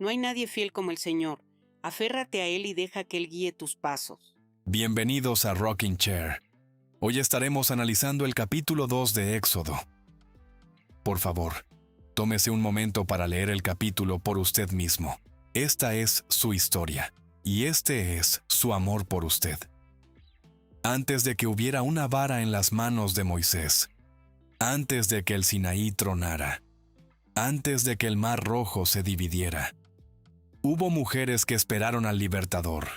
No hay nadie fiel como el Señor. Aférrate a Él y deja que Él guíe tus pasos. Bienvenidos a Rocking Chair. Hoy estaremos analizando el capítulo 2 de Éxodo. Por favor, tómese un momento para leer el capítulo por usted mismo. Esta es su historia, y este es su amor por usted. Antes de que hubiera una vara en las manos de Moisés, antes de que el Sinaí tronara, antes de que el Mar Rojo se dividiera, hubo mujeres que esperaron al Libertador,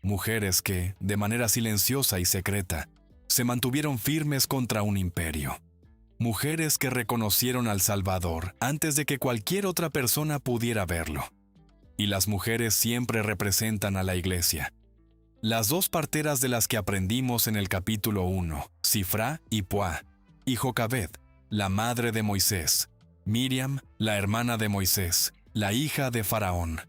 mujeres que, de manera silenciosa y secreta, se mantuvieron firmes contra un imperio. Mujeres que reconocieron al Salvador antes de que cualquier otra persona pudiera verlo. Y las mujeres siempre representan a la Iglesia. Las dos parteras de las que aprendimos en el capítulo 1, Sifrá y Puá, y Jocabed, la madre de Moisés, Miriam, la hermana de Moisés, la hija de Faraón.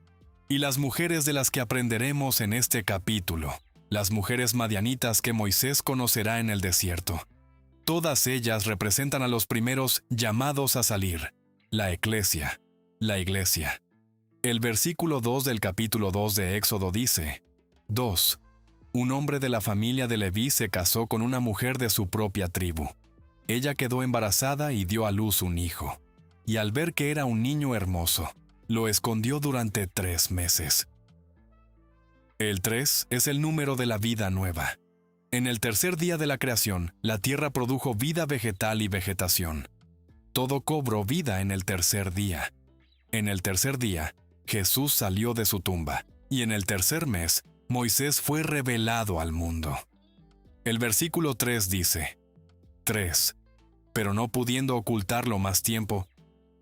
Y las mujeres de las que aprenderemos en este capítulo, las mujeres madianitas que Moisés conocerá en el desierto. Todas ellas representan a los primeros llamados a salir, la Eclesia, la Iglesia. El versículo 2 del capítulo 2 de Éxodo dice: 2. Un hombre de la familia de Leví se casó con una mujer de su propia tribu. Ella quedó embarazada y dio a luz un hijo. Y al ver que era un niño hermoso, lo escondió durante 3 meses. El 3 es el número de la vida nueva. En el tercer día de la creación, la tierra produjo vida vegetal y vegetación. Todo cobró vida en el tercer día. En el tercer día, Jesús salió de su tumba, y en el tercer mes, Moisés fue revelado al mundo. El versículo 3 dice: 3. Pero no pudiendo ocultarlo más tiempo,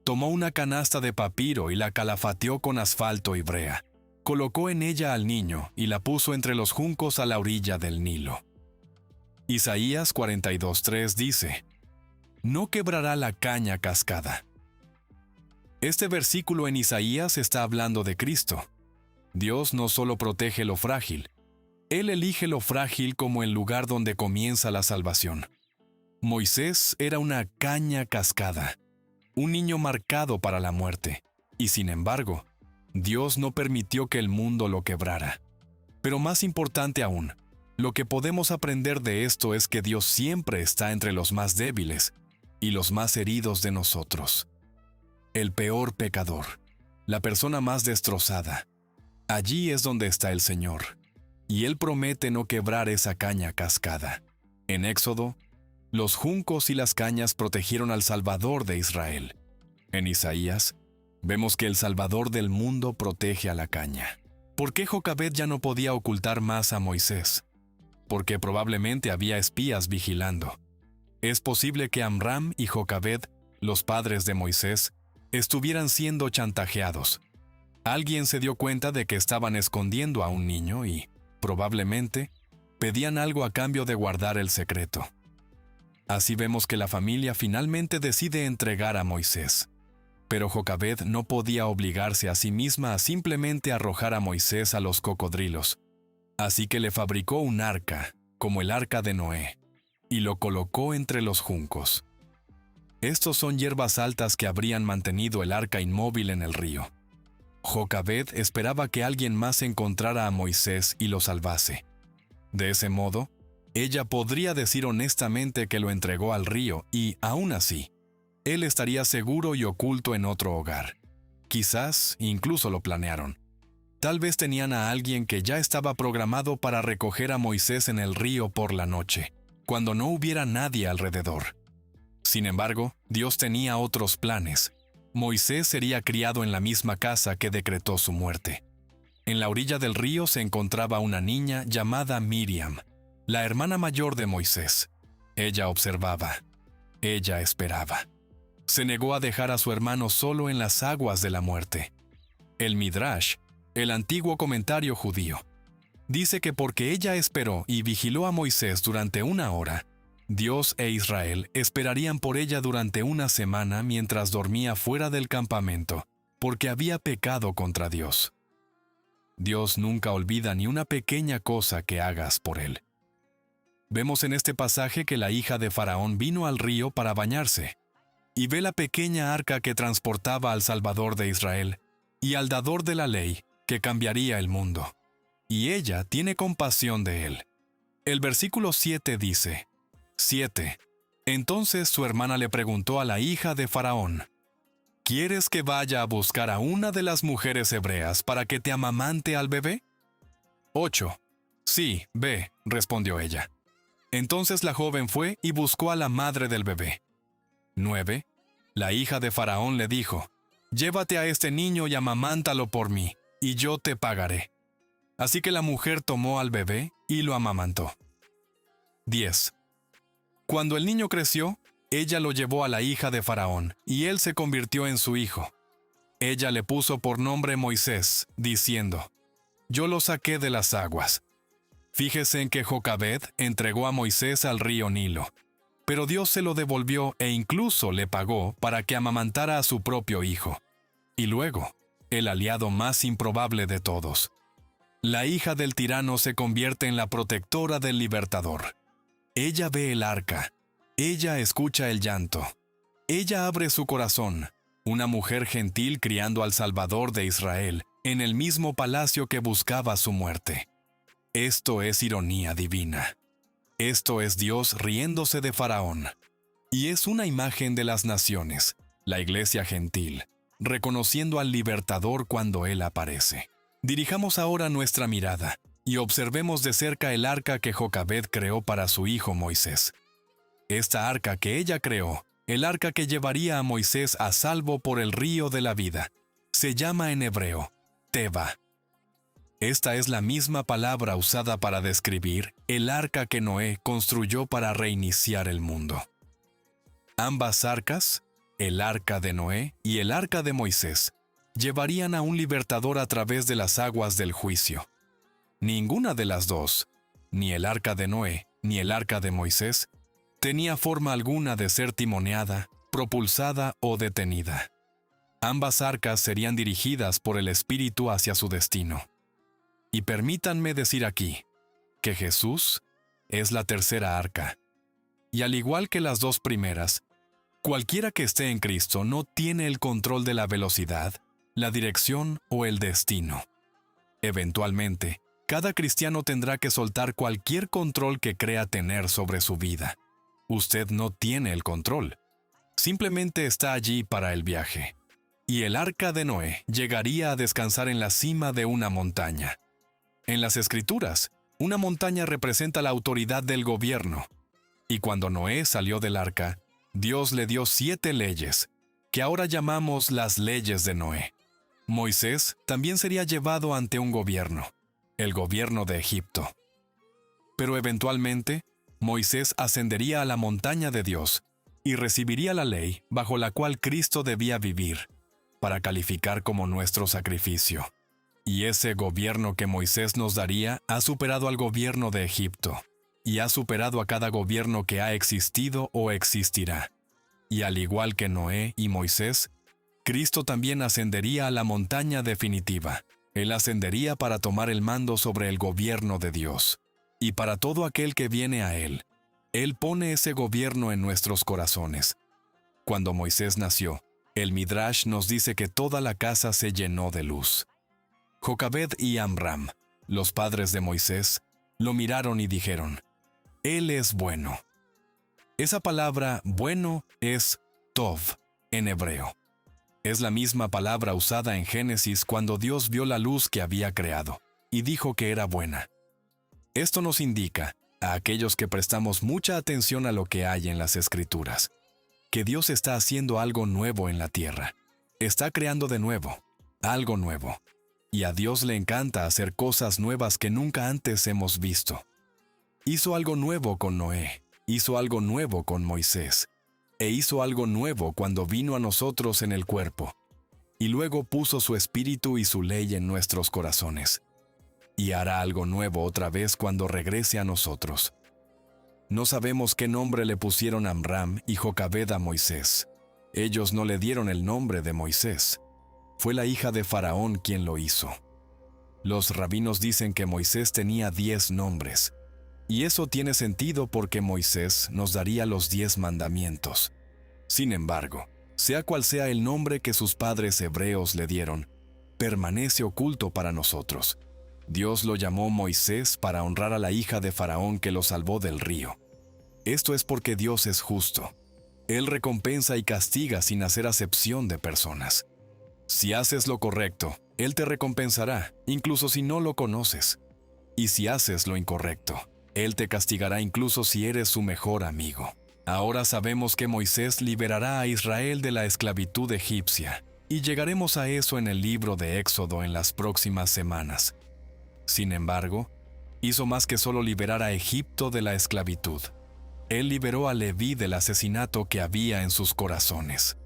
tomó una canasta de papiro y la calafateó con asfalto y brea. Colocó en ella al niño y la puso entre los juncos a la orilla del Nilo. Isaías 42:3 dice: No quebrará la caña cascada. Este versículo en Isaías está hablando de Cristo. Dios no solo protege lo frágil, Él elige lo frágil como el lugar donde comienza la salvación. Moisés era una caña cascada, un niño marcado para la muerte, y sin embargo, Dios no permitió que el mundo lo quebrara. Pero más importante aún, lo que podemos aprender de esto es que Dios siempre está entre los más débiles y los más heridos de nosotros. El peor pecador, la persona más destrozada, allí es donde está el Señor, y Él promete no quebrar esa caña cascada. En Éxodo, los juncos y las cañas protegieron al Salvador de Israel. En Isaías, vemos que el Salvador del mundo protege a la caña. ¿Por qué Jocabed ya no podía ocultar más a Moisés? Porque probablemente había espías vigilando. Es posible que Amram y Jocabed, los padres de Moisés, estuvieran siendo chantajeados. Alguien se dio cuenta de que estaban escondiendo a un niño y, probablemente, pedían algo a cambio de guardar el secreto. Así vemos que la familia finalmente decide entregar a Moisés. Pero Jocabed no podía obligarse a sí misma a simplemente arrojar a Moisés a los cocodrilos. Así que le fabricó un arca, como el arca de Noé, y lo colocó entre los juncos. Estos son hierbas altas que habrían mantenido el arca inmóvil en el río. Jocabed esperaba que alguien más encontrara a Moisés y lo salvase. De ese modo, ella podría decir honestamente que lo entregó al río y, aún así, él estaría seguro y oculto en otro hogar. Quizás incluso lo planearon. Tal vez tenían a alguien que ya estaba programado para recoger a Moisés en el río por la noche, cuando no hubiera nadie alrededor. Sin embargo, Dios tenía otros planes. Moisés sería criado en la misma casa que decretó su muerte. En la orilla del río se encontraba una niña llamada Miriam, la hermana mayor de Moisés. Ella observaba. Ella esperaba. Se negó a dejar a su hermano solo en las aguas de la muerte. El Midrash, el antiguo comentario judío, dice que porque ella esperó y vigiló a Moisés durante 1 hora, Dios e Israel esperarían por ella durante 1 semana mientras dormía fuera del campamento, porque había pecado contra Dios. Dios nunca olvida ni una pequeña cosa que hagas por Él. Vemos en este pasaje que la hija de Faraón vino al río para bañarse, y ve la pequeña arca que transportaba al Salvador de Israel, y al dador de la ley, que cambiaría el mundo. Y ella tiene compasión de él. El versículo 7 dice, 7. Entonces su hermana le preguntó a la hija de Faraón, ¿quieres que vaya a buscar a una de las mujeres hebreas para que te amamante al bebé? 8. Sí, ve, respondió ella. Entonces la joven fue y buscó a la madre del bebé. 9. La hija de Faraón le dijo, llévate a este niño y amamántalo por mí, y yo te pagaré. Así que la mujer tomó al bebé y lo amamantó. 10. Cuando el niño creció, ella lo llevó a la hija de Faraón, y él se convirtió en su hijo. Ella le puso por nombre Moisés, diciendo, yo lo saqué de las aguas. Fíjese en que Jocabed entregó a Moisés al río Nilo, pero Dios se lo devolvió e incluso le pagó para que amamantara a su propio hijo. Y luego, el aliado más improbable de todos. La hija del tirano se convierte en la protectora del libertador. Ella ve el arca. Ella escucha el llanto. Ella abre su corazón. Una mujer gentil criando al Salvador de Israel en el mismo palacio que buscaba su muerte. Esto es ironía divina. Esto es Dios riéndose de Faraón. Y es una imagen de las naciones, la iglesia gentil, reconociendo al libertador cuando él aparece. Dirijamos ahora nuestra mirada y observemos de cerca el arca que Jocabed creó para su hijo Moisés. Esta arca que ella creó, el arca que llevaría a Moisés a salvo por el río de la vida, se llama en hebreo Teba. Esta es la misma palabra usada para describir el arca que Noé construyó para reiniciar el mundo. Ambas arcas, el arca de Noé y el arca de Moisés, llevarían a un libertador a través de las aguas del juicio. Ninguna de las dos, ni el arca de Noé ni el arca de Moisés, tenía forma alguna de ser timoneada, propulsada o detenida. Ambas arcas serían dirigidas por el Espíritu hacia su destino. Y permítanme decir aquí que Jesús es la tercera arca. Y al igual que las dos primeras, cualquiera que esté en Cristo no tiene el control de la velocidad, la dirección o el destino. Eventualmente, cada cristiano tendrá que soltar cualquier control que crea tener sobre su vida. Usted no tiene el control. Simplemente está allí para el viaje. Y el arca de Noé llegaría a descansar en la cima de una montaña. En las Escrituras, una montaña representa la autoridad del gobierno. Y cuando Noé salió del arca, Dios le dio 7 leyes, que ahora llamamos las leyes de Noé. Moisés también sería llevado ante un gobierno, el gobierno de Egipto. Pero eventualmente, Moisés ascendería a la montaña de Dios y recibiría la ley bajo la cual Cristo debía vivir, para calificar como nuestro sacrificio. Y ese gobierno que Moisés nos daría ha superado al gobierno de Egipto, y ha superado a cada gobierno que ha existido o existirá. Y al igual que Noé y Moisés, Cristo también ascendería a la montaña definitiva. Él ascendería para tomar el mando sobre el gobierno de Dios. Y para todo aquel que viene a Él, Él pone ese gobierno en nuestros corazones. Cuando Moisés nació, el Midrash nos dice que toda la casa se llenó de luz. Jocabed y Amram, los padres de Moisés, lo miraron y dijeron, Él es bueno. Esa palabra bueno es tov en hebreo. Es la misma palabra usada en Génesis cuando Dios vio la luz que había creado y dijo que era buena. Esto nos indica, a aquellos que prestamos mucha atención a lo que hay en las Escrituras, que Dios está haciendo algo nuevo en la tierra. Está creando de nuevo, algo nuevo. Y a Dios le encanta hacer cosas nuevas que nunca antes hemos visto. Hizo algo nuevo con Noé, hizo algo nuevo con Moisés, e hizo algo nuevo cuando vino a nosotros en el cuerpo, y luego puso su espíritu y su ley en nuestros corazones. Y hará algo nuevo otra vez cuando regrese a nosotros. No sabemos qué nombre le pusieron Amram y Jocabed a Moisés. Ellos no le dieron el nombre de Moisés. Fue la hija de Faraón quien lo hizo. Los rabinos dicen que Moisés tenía 10 nombres. Y eso tiene sentido porque Moisés nos daría los 10 mandamientos. Sin embargo, sea cual sea el nombre que sus padres hebreos le dieron, permanece oculto para nosotros. Dios lo llamó Moisés para honrar a la hija de Faraón que lo salvó del río. Esto es porque Dios es justo. Él recompensa y castiga sin hacer acepción de personas. Si haces lo correcto, Él te recompensará, incluso si no lo conoces. Y si haces lo incorrecto, Él te castigará incluso si eres su mejor amigo. Ahora sabemos que Moisés liberará a Israel de la esclavitud egipcia, y llegaremos a eso en el libro de Éxodo en las próximas semanas. Sin embargo, hizo más que solo liberar a Egipto de la esclavitud. Él liberó a Leví del asesinato que había en sus corazones.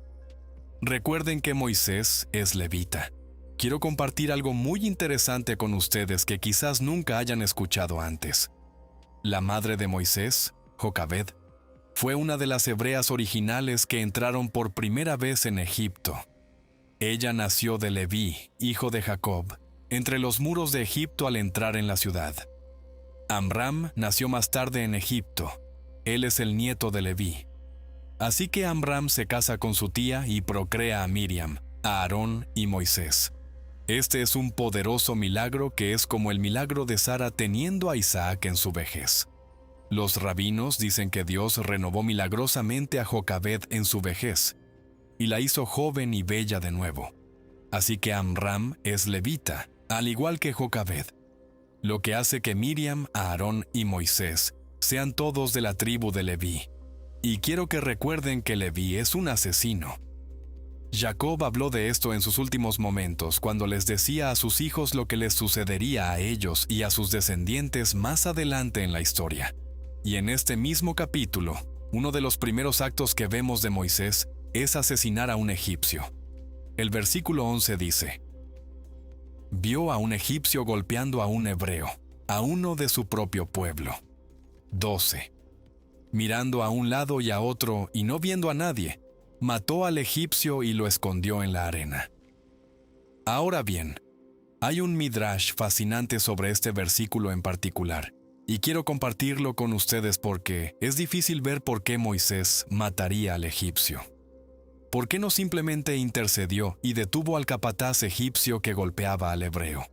Recuerden que Moisés es levita. Quiero compartir algo muy interesante con ustedes que quizás nunca hayan escuchado antes. La madre de Moisés, Jocabed, fue una de las hebreas originales que entraron por primera vez en Egipto. Ella nació de Leví, hijo de Jacob, entre los muros de Egipto al entrar en la ciudad. Amram nació más tarde en Egipto. Él es el nieto de Leví. Así que Amram se casa con su tía y procrea a Miriam, a Aarón y Moisés. Este es un poderoso milagro que es como el milagro de Sara teniendo a Isaac en su vejez. Los rabinos dicen que Dios renovó milagrosamente a Jocabed en su vejez y la hizo joven y bella de nuevo. Así que Amram es levita, al igual que Jocabed, lo que hace que Miriam, Aarón y Moisés sean todos de la tribu de Leví. Y quiero que recuerden que Leví es un asesino. Jacob habló de esto en sus últimos momentos cuando les decía a sus hijos lo que les sucedería a ellos y a sus descendientes más adelante en la historia. Y en este mismo capítulo, uno de los primeros actos que vemos de Moisés es asesinar a un egipcio. El versículo 11 dice: vio a un egipcio golpeando a un hebreo, a uno de su propio pueblo. 12. Mirando a un lado y a otro y no viendo a nadie, mató al egipcio y lo escondió en la arena. Ahora bien, hay un midrash fascinante sobre este versículo en particular, y quiero compartirlo con ustedes porque es difícil ver por qué Moisés mataría al egipcio. ¿Por qué no simplemente intercedió y detuvo al capataz egipcio que golpeaba al hebreo?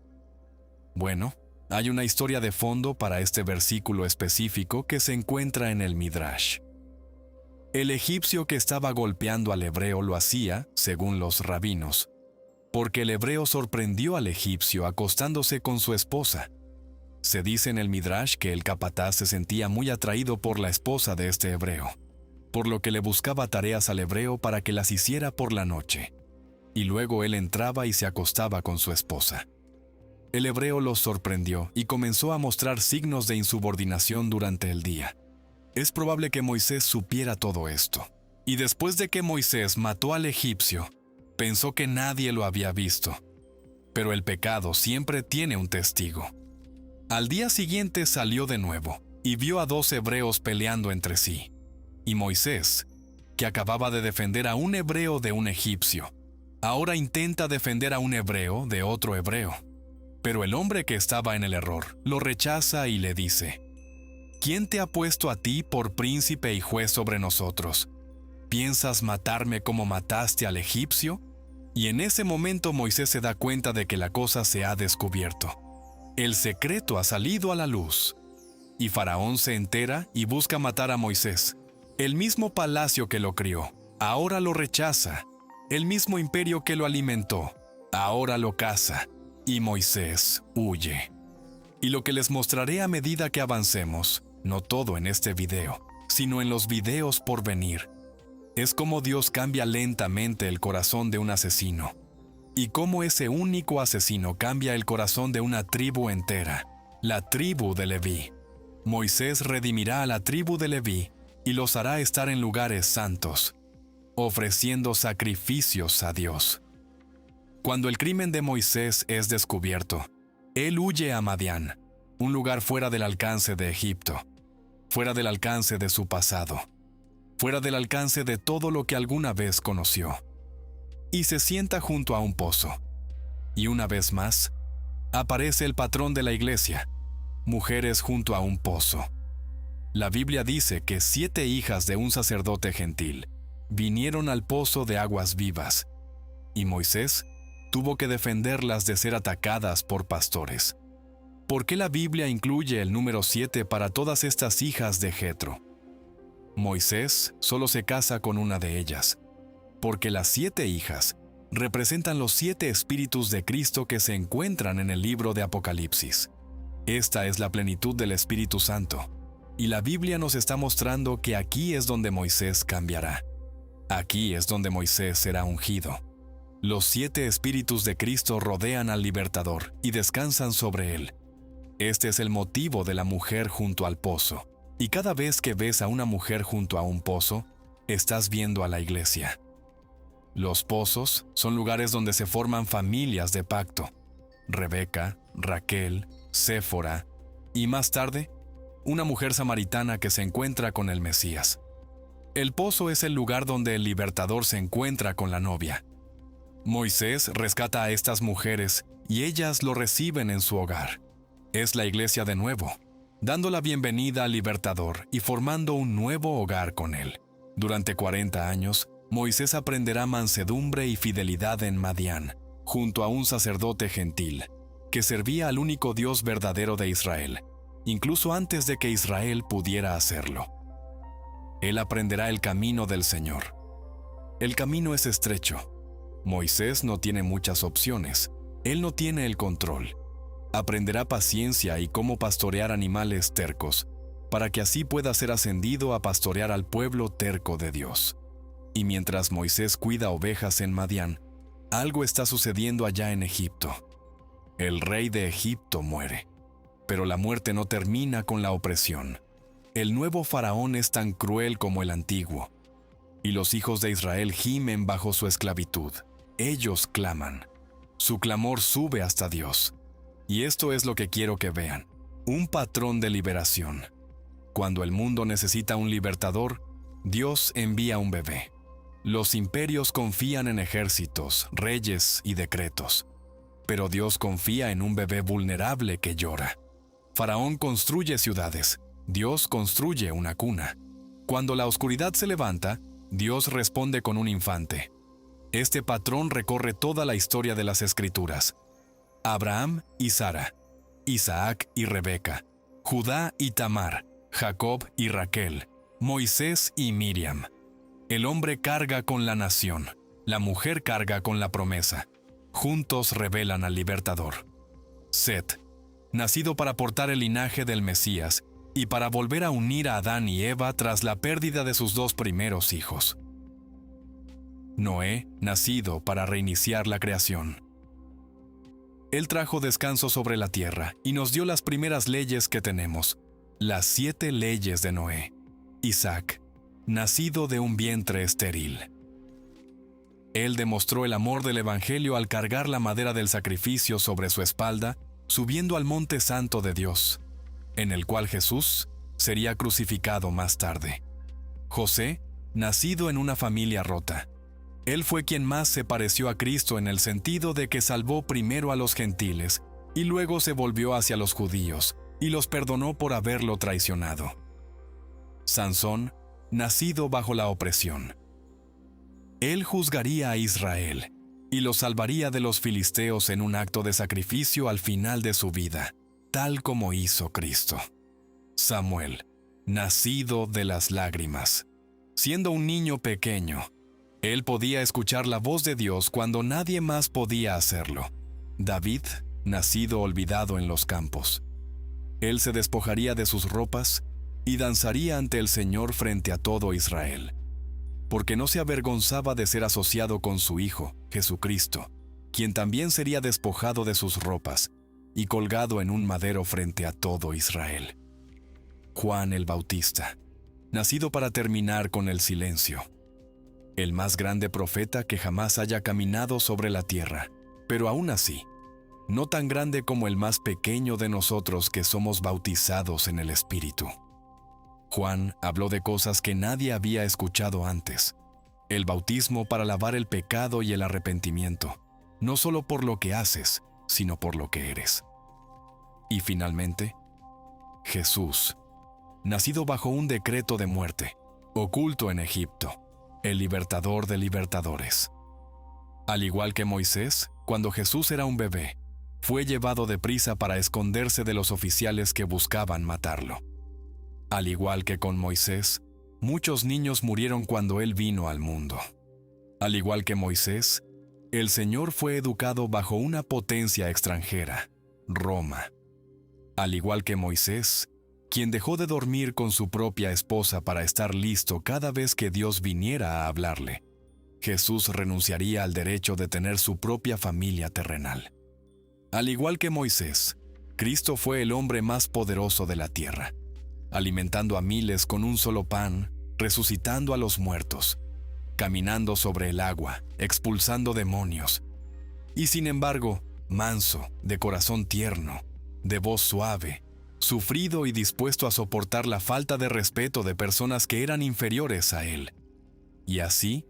Bueno, hay una historia de fondo para este versículo específico que se encuentra en el midrash. El egipcio que estaba golpeando al hebreo lo hacía, según los rabinos, porque el hebreo sorprendió al egipcio acostándose con su esposa. Se dice en el midrash que el capataz se sentía muy atraído por la esposa de este hebreo, por lo que le buscaba tareas al hebreo para que las hiciera por la noche, y luego él entraba y se acostaba con su esposa. El hebreo los sorprendió y comenzó a mostrar signos de insubordinación durante el día. Es probable que Moisés supiera todo esto, y después de que Moisés mató al egipcio, pensó que nadie lo había visto. Pero el pecado siempre tiene un testigo. Al día siguiente salió de nuevo y vio a 2 hebreos peleando entre sí. Y Moisés, que acababa de defender a un hebreo de un egipcio, ahora intenta defender a un hebreo de otro hebreo. Pero el hombre que estaba en el error lo rechaza y le dice: ¿quién te ha puesto a ti por príncipe y juez sobre nosotros? ¿Piensas matarme como mataste al egipcio? Y en ese momento Moisés se da cuenta de que la cosa se ha descubierto. El secreto ha salido a la luz. Y Faraón se entera y busca matar a Moisés. El mismo palacio que lo crió, ahora lo rechaza. El mismo imperio que lo alimentó, ahora lo caza. Y Moisés huye. Y lo que les mostraré a medida que avancemos, no todo en este video, sino en los videos por venir, es cómo Dios cambia lentamente el corazón de un asesino, y cómo ese único asesino cambia el corazón de una tribu entera, la tribu de Leví. Moisés redimirá a la tribu de Leví y los hará estar en lugares santos, ofreciendo sacrificios a Dios. Cuando el crimen de Moisés es descubierto, él huye a Madián, un lugar fuera del alcance de Egipto, fuera del alcance de su pasado, fuera del alcance de todo lo que alguna vez conoció. Y se sienta junto a un pozo. Y una vez más, aparece el patrón de la iglesia, mujeres junto a un pozo. La Biblia dice que 7 hijas de un sacerdote gentil vinieron al pozo de aguas vivas, y Moisés tuvo que defenderlas de ser atacadas por pastores. ¿Por qué la Biblia incluye el número 7 para todas estas hijas de Jetro? Moisés solo se casa con una de ellas, porque las 7 hijas representan los 7 espíritus de Cristo que se encuentran en el libro de Apocalipsis. Esta es la plenitud del Espíritu Santo, y la Biblia nos está mostrando que aquí es donde Moisés cambiará. Aquí es donde Moisés será ungido. Los 7 espíritus de Cristo rodean al libertador y descansan sobre él. Este es el motivo de la mujer junto al pozo. Y cada vez que ves a una mujer junto a un pozo, estás viendo a la iglesia. Los pozos son lugares donde se forman familias de pacto. Rebeca, Raquel, Séfora y más tarde, una mujer samaritana que se encuentra con el Mesías. El pozo es el lugar donde el libertador se encuentra con la novia. Moisés rescata a estas mujeres y ellas lo reciben en su hogar. Es la iglesia de nuevo, dando la bienvenida al libertador y formando un nuevo hogar con él. Durante 40 años, Moisés aprenderá mansedumbre y fidelidad en Madián, junto a un sacerdote gentil, que servía al único Dios verdadero de Israel, incluso antes de que Israel pudiera hacerlo. Él aprenderá el camino del Señor. El camino es estrecho. Moisés no tiene muchas opciones. Él no tiene el control. Aprenderá paciencia y cómo pastorear animales tercos, para que así pueda ser ascendido a pastorear al pueblo terco de Dios. Y mientras Moisés cuida ovejas en Madián, algo está sucediendo allá en Egipto. El rey de Egipto muere, pero la muerte no termina con la opresión. El nuevo faraón es tan cruel como el antiguo, y los hijos de Israel gimen bajo su esclavitud. Ellos claman. Su clamor sube hasta Dios. Y esto es lo que quiero que vean: un patrón de liberación. Cuando el mundo necesita un libertador, Dios envía un bebé. Los imperios confían en ejércitos, reyes y decretos, pero Dios confía en un bebé vulnerable que llora. Faraón construye ciudades, Dios construye una cuna. Cuando la oscuridad se levanta, Dios responde con un infante. Este patrón recorre toda la historia de las Escrituras. Abraham y Sara, Isaac y Rebeca, Judá y Tamar, Jacob y Raquel, Moisés y Miriam. El hombre carga con la nación, la mujer carga con la promesa. Juntos revelan al libertador. Set, nacido para portar el linaje del Mesías y para volver a unir a Adán y Eva tras la pérdida de sus 2 primeros hijos. Noé, nacido para reiniciar la creación. Él trajo descanso sobre la tierra y nos dio las primeras leyes que tenemos, las 7 leyes de Noé. Isaac, nacido de un vientre estéril. Él demostró el amor del Evangelio al cargar la madera del sacrificio sobre su espalda, subiendo al monte santo de Dios, en el cual Jesús sería crucificado más tarde. José, nacido en una familia rota. Él fue quien más se pareció a Cristo en el sentido de que salvó primero a los gentiles y luego se volvió hacia los judíos y los perdonó por haberlo traicionado. Sansón, nacido bajo la opresión. Él juzgaría a Israel y lo salvaría de los filisteos en un acto de sacrificio al final de su vida, tal como hizo Cristo. Samuel, nacido de las lágrimas. Siendo un niño pequeño, él podía escuchar la voz de Dios cuando nadie más podía hacerlo. David, nacido olvidado en los campos. Él se despojaría de sus ropas y danzaría ante el Señor frente a todo Israel, porque no se avergonzaba de ser asociado con su Hijo, Jesucristo, quien también sería despojado de sus ropas y colgado en un madero frente a todo Israel. Juan el Bautista, nacido para terminar con el silencio. El más grande profeta que jamás haya caminado sobre la tierra, pero aún así, no tan grande como el más pequeño de nosotros que somos bautizados en el Espíritu. Juan habló de cosas que nadie había escuchado antes. El bautismo para lavar el pecado y el arrepentimiento, no solo por lo que haces, sino por lo que eres. Y finalmente, Jesús, nacido bajo un decreto de muerte, oculto en Egipto, el libertador de libertadores. Al igual que Moisés, cuando Jesús era un bebé, fue llevado deprisa para esconderse de los oficiales que buscaban matarlo. Al igual que con Moisés, muchos niños murieron cuando él vino al mundo. Al igual que Moisés, el Señor fue educado bajo una potencia extranjera, Roma. Al igual que Moisés, quien dejó de dormir con su propia esposa para estar listo cada vez que Dios viniera a hablarle, Jesús renunciaría al derecho de tener su propia familia terrenal. Al igual que Moisés, Cristo fue el hombre más poderoso de la tierra, alimentando a miles con un solo pan, resucitando a los muertos, caminando sobre el agua, expulsando demonios, y sin embargo, manso, de corazón tierno, de voz suave, sufrido y dispuesto a soportar la falta de respeto de personas que eran inferiores a él. Y así,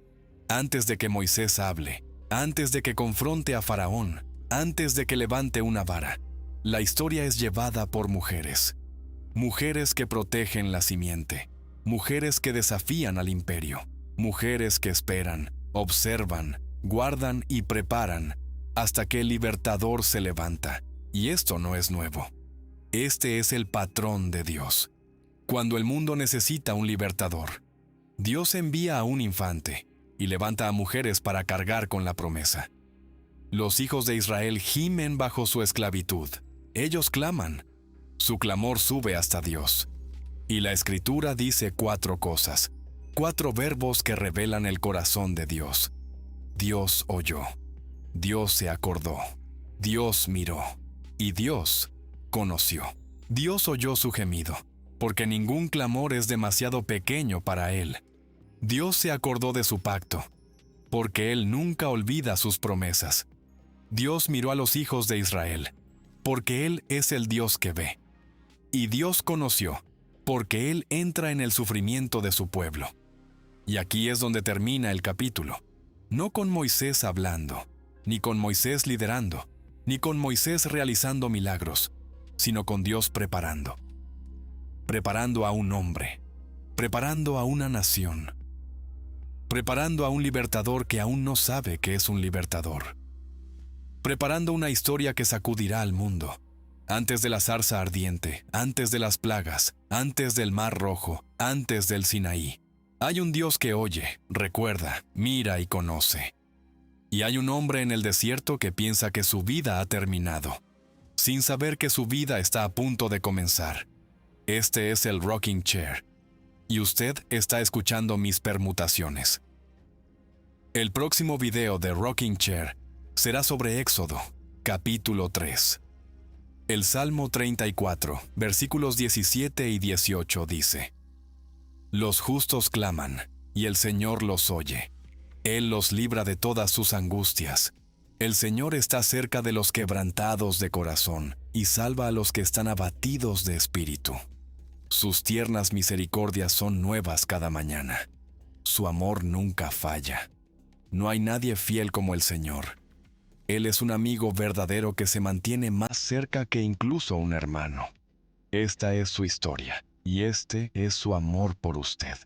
antes de que Moisés hable, antes de que confronte a Faraón, antes de que levante una vara, la historia es llevada por mujeres. Mujeres que protegen la simiente, mujeres que desafían al imperio, mujeres que esperan, observan, guardan y preparan hasta que el libertador se levanta. Y esto no es nuevo. Este es el patrón de Dios. Cuando el mundo necesita un libertador, Dios envía a un infante y levanta a mujeres para cargar con la promesa. Los hijos de Israel gimen bajo su esclavitud. Ellos claman. Su clamor sube hasta Dios. Y la Escritura dice 4 cosas, 4 verbos que revelan el corazón de Dios. Dios oyó. Dios se acordó. Dios miró. Y Dios conoció. Dios oyó su gemido, porque ningún clamor es demasiado pequeño para Él. Dios se acordó de su pacto, porque Él nunca olvida sus promesas. Dios miró a los hijos de Israel, porque Él es el Dios que ve. Y Dios conoció, porque Él entra en el sufrimiento de su pueblo. Y aquí es donde termina el capítulo. No con Moisés hablando, ni con Moisés liderando, ni con Moisés realizando milagros, sino con Dios preparando. Preparando a un hombre, preparando a una nación, preparando a un libertador que aún no sabe que es un libertador, preparando una historia que sacudirá al mundo. Antes de la zarza ardiente, antes de las plagas, antes del Mar Rojo, antes del Sinaí. Hay un Dios que oye, recuerda, mira y conoce. Y hay un hombre en el desierto que piensa que su vida ha terminado, sin saber que su vida está a punto de comenzar. Este es el Rocking Chair, y usted está escuchando mis permutaciones. El próximo video de Rocking Chair será sobre Éxodo, capítulo 3. El Salmo 34, versículos 17 y 18 dice: Los justos claman, y el Señor los oye. Él los libra de todas sus angustias. El Señor está cerca de los quebrantados de corazón, y salva a los que están abatidos de espíritu. Sus tiernas misericordias son nuevas cada mañana. Su amor nunca falla. No hay nadie fiel como el Señor. Él es un amigo verdadero que se mantiene más cerca que incluso un hermano. Esta es su historia, y este es su amor por usted.